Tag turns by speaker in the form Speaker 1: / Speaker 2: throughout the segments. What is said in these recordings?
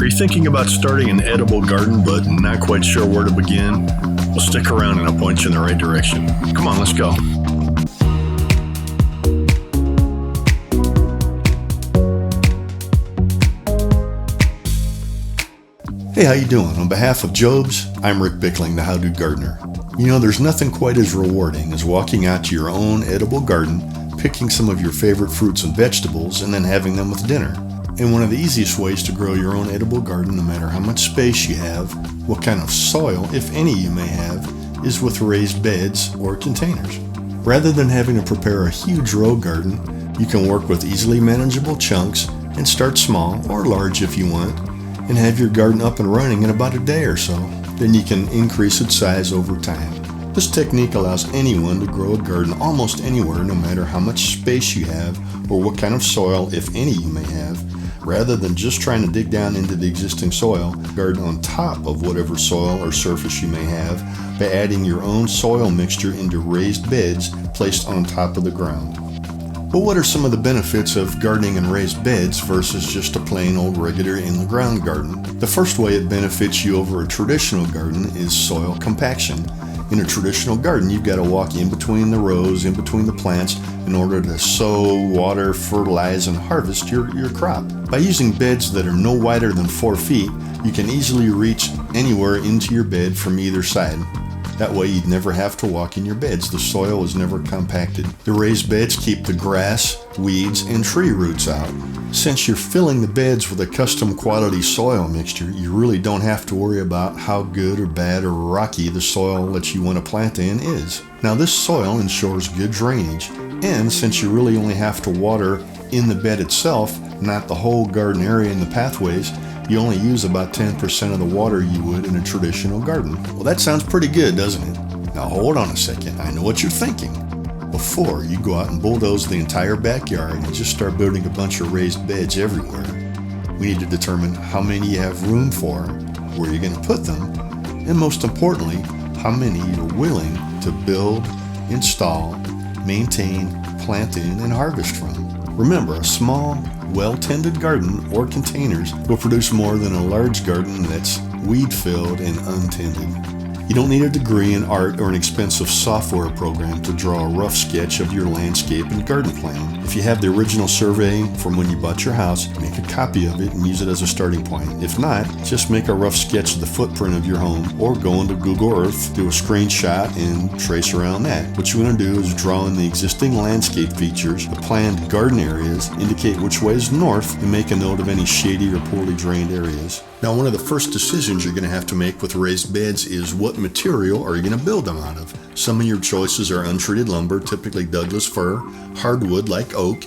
Speaker 1: Are you thinking about starting an edible garden but not quite sure where to begin? Well, stick around and I'll point you in the right direction. Come on, let's go.
Speaker 2: Hey, how you doing? On behalf of Jobe's, I'm Rick Bickling, the How Do Gardener. You know, there's nothing quite as rewarding as walking out to your own edible garden, picking some of your favorite fruits and vegetables, and then having them with dinner. And one of the easiest ways to grow your own edible garden, no matter how much space you have, what kind of soil, if any, you may have, is with raised beds or containers. Rather than having to prepare a huge row garden, you can work with easily manageable chunks and start small or large if you want, and have your garden up and running in about a day or so. Then you can increase its size over time. This technique allows anyone to grow a garden almost anywhere, no matter how much space you have or what kind of soil, if any, you may have. Rather than just trying to dig down into the existing soil, garden on top of whatever soil or surface you may have by adding your own soil mixture into raised beds placed on top of the ground. But what are some of the benefits of gardening in raised beds versus just a plain old regular in-the-ground garden? The first way it benefits you over a traditional garden is soil compaction. In a traditional garden, you've got to walk in between the rows, in between the plants, in order to sow, water, fertilize, and harvest your crop. By using beds that are no wider than 4 feet, you can easily reach anywhere into your bed from either side. That way you'd never have to walk in your beds. The soil is never compacted. The raised beds keep the grass, weeds, and tree roots out. Since you're filling the beds with a custom quality soil mixture, you really don't have to worry about how good or bad or rocky the soil that you want to plant in is. Now this soil ensures good drainage, and since you really only have to water in the bed itself, not the whole garden area and the pathways, you only use about 10% of the water you would in a traditional garden. Well, that sounds pretty good, doesn't it? Now hold on a second, I know what you're thinking. Before you go out and bulldoze the entire backyard and just start building a bunch of raised beds everywhere, we need to determine how many you have room for, where you're going to put them, and most importantly, how many you're willing to build, install, maintain, plant in, and harvest from. Remember, a small, well-tended garden or containers will produce more than a large garden that's weed-filled and untended. You don't need a degree in art or an expensive software program to draw a rough sketch of your landscape and garden plan. If you have the original survey from when you bought your house, make a copy of it and use it as a starting point. If not, just make a rough sketch of the footprint of your home or go into Google Earth, do a screenshot and trace around that. What you want to do is draw in the existing landscape features, the planned garden areas, indicate which way is north, and make a note of any shady or poorly drained areas. Now, one of the first decisions you're going to have to make with raised beds is what material are you going to build them out of? Some of your choices are untreated lumber, typically Douglas fir, hardwood like oak,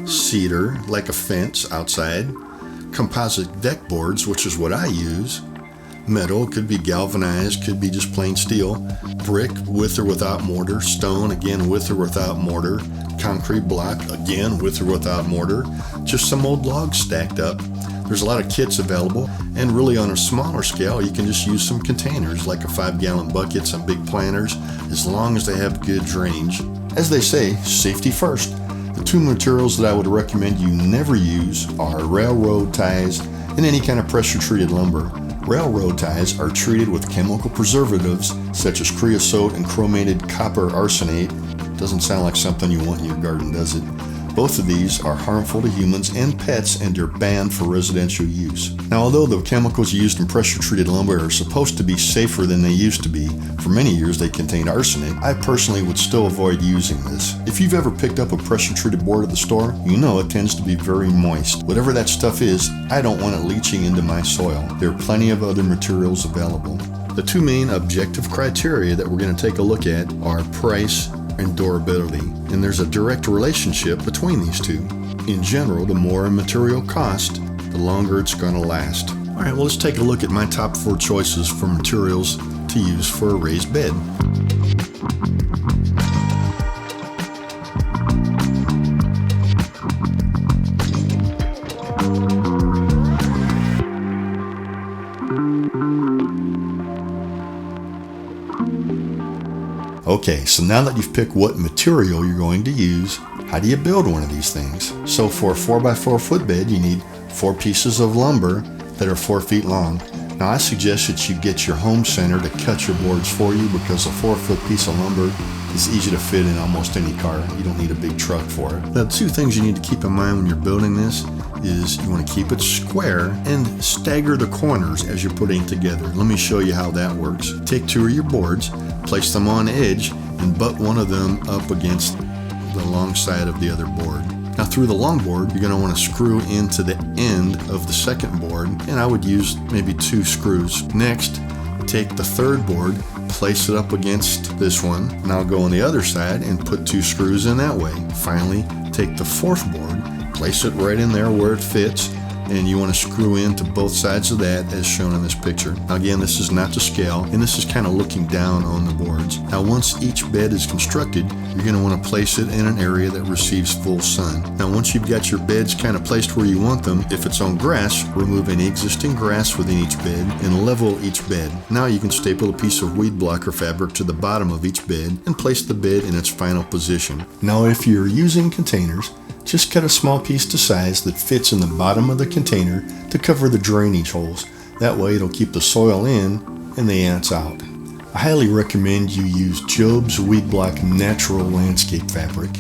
Speaker 2: cedar like a fence outside, composite deck boards, which is what I use, metal, could be galvanized, could be just plain steel, brick with or without mortar, stone, again with or without mortar, concrete block, again with or without mortar, just some old logs stacked up. There's a lot of kits available, and really on a smaller scale, you can just use some containers like a 5-gallon bucket, some big planters, as long as they have good drainage. As they say, safety first. The 2 materials that I would recommend you never use are railroad ties and any kind of pressure-treated lumber. Railroad ties are treated with chemical preservatives such as creosote and chromated copper arsenate. Doesn't sound like something you want in your garden, does it? Both of these are harmful to humans and pets, and they're banned for residential use. Now, although the chemicals used in pressure-treated lumber are supposed to be safer than they used to be, for many years they contained arsenic, I personally would still avoid using this. If you've ever picked up a pressure-treated board at the store, you know it tends to be very moist. Whatever that stuff is, I don't want it leaching into my soil. There are plenty of other materials available. The 2 main objective criteria that we're going to take a look at are price and durability, and there's a direct relationship between these two. In general, the more a material cost, the longer it's going to last. All right, well, let's take a look at my top 4 choices for materials to use for a raised bed. Okay, so now that you've picked what material you're going to use, how do you build one of these things? So for a 4x4 footbed, you need 4 pieces of lumber that are 4 feet long. Now I suggest that you get your home center to cut your boards for you, because a 4-foot piece of lumber is easy to fit in almost any car. You don't need a big truck for it. Now, 2 things you need to keep in mind when you're building this is you want to keep it square and stagger the corners as you're putting it together. Let me show you how that works. Take 2 of your boards, place them on edge, and butt one of them up against the long side of the other board. Now through the long board, you're going to want to screw into the end of the second board, and I would use maybe 2 screws. Next, take the third board, place it up against this one. Now go on the other side and put 2 screws in that way. Finally, take the fourth board, place it right in there where it fits, and you want to screw into both sides of that as shown in this picture. Now again, this is not to scale, and this is kind of looking down on the boards. Now once each bed is constructed, you're going to want to place it in an area that receives full sun. Now once you've got your beds kind of placed where you want them, if it's on grass, remove any existing grass within each bed and level each bed. Now you can staple a piece of weed blocker fabric to the bottom of each bed and place the bed in its final position. Now if you're using containers, just cut a small piece to size that fits in the bottom of the container to cover the drainage holes. That way it'll keep the soil in and the ants out. I highly recommend you use Jobe's Weed Block Natural Landscape Fabric.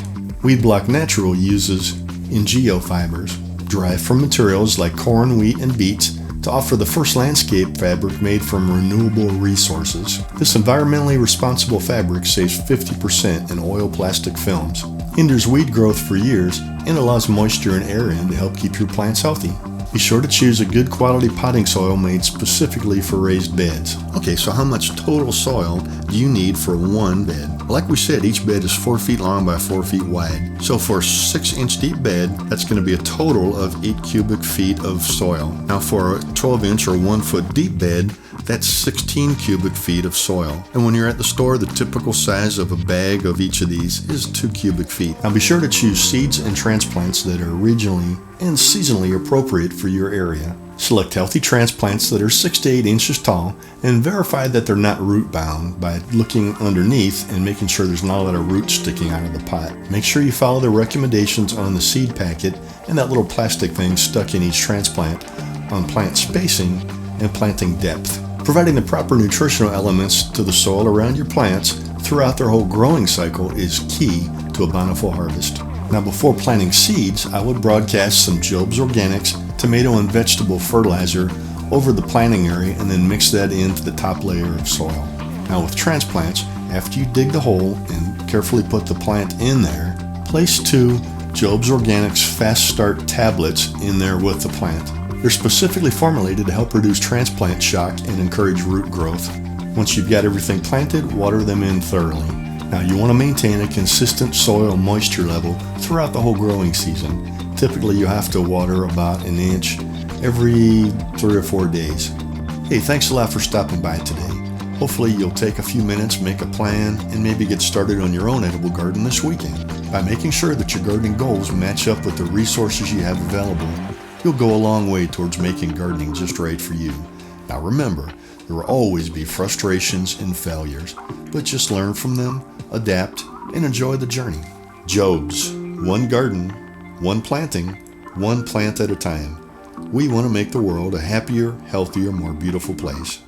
Speaker 2: Weed Block Natural uses NGO fibers, derived from materials like corn, wheat, and beets, to offer the first landscape fabric made from renewable resources. This environmentally responsible fabric saves 50% in oil plastic films, hinders weed growth for years, and allows moisture and air in to help keep your plants healthy. Be sure to choose a good quality potting soil made specifically for raised beds. Okay, so how much total soil do you need for one bed? Like we said, each bed is 4 feet long by 4 feet wide. So for a 6-inch deep bed, that's going to be a total of 8 cubic feet of soil. Now for a 12-inch or 1-foot deep bed, that's 16 cubic feet of soil. And when you're at the store, the typical size of a bag of each of these is 2 cubic feet. Now be sure to choose seeds and transplants that are regionally and seasonally appropriate for your area. Select healthy transplants that are 6 to 8 inches tall, and verify that they're not root bound by looking underneath and making sure there's not a lot of roots sticking out of the pot. Make sure you follow the recommendations on the seed packet and that little plastic thing stuck in each transplant on plant spacing and planting depth. Providing the proper nutritional elements to the soil around your plants throughout their whole growing cycle is key to a bountiful harvest. Now before planting seeds, I would broadcast some Jobe's Organics tomato and vegetable fertilizer over the planting area and then mix that into the top layer of soil. Now with transplants, after you dig the hole and carefully put the plant in there, place 2 Jobe's Organics Fast Start tablets in there with the plant. They're specifically formulated to help reduce transplant shock and encourage root growth. Once you've got everything planted, water them in thoroughly. Now you want to maintain a consistent soil moisture level throughout the whole growing season. Typically you have to water about an inch every 3 or 4 days. Hey, thanks a lot for stopping by today. Hopefully you'll take a few minutes, make a plan, and maybe get started on your own edible garden this weekend. By making sure that your gardening goals match up with the resources you have available, you'll go a long way towards making gardening just right for you. Now remember, there will always be frustrations and failures, but just learn from them, adapt, and enjoy the journey. Jobe's, one garden, one planting, one plant at a time. We want to make the world a happier, healthier, more beautiful place.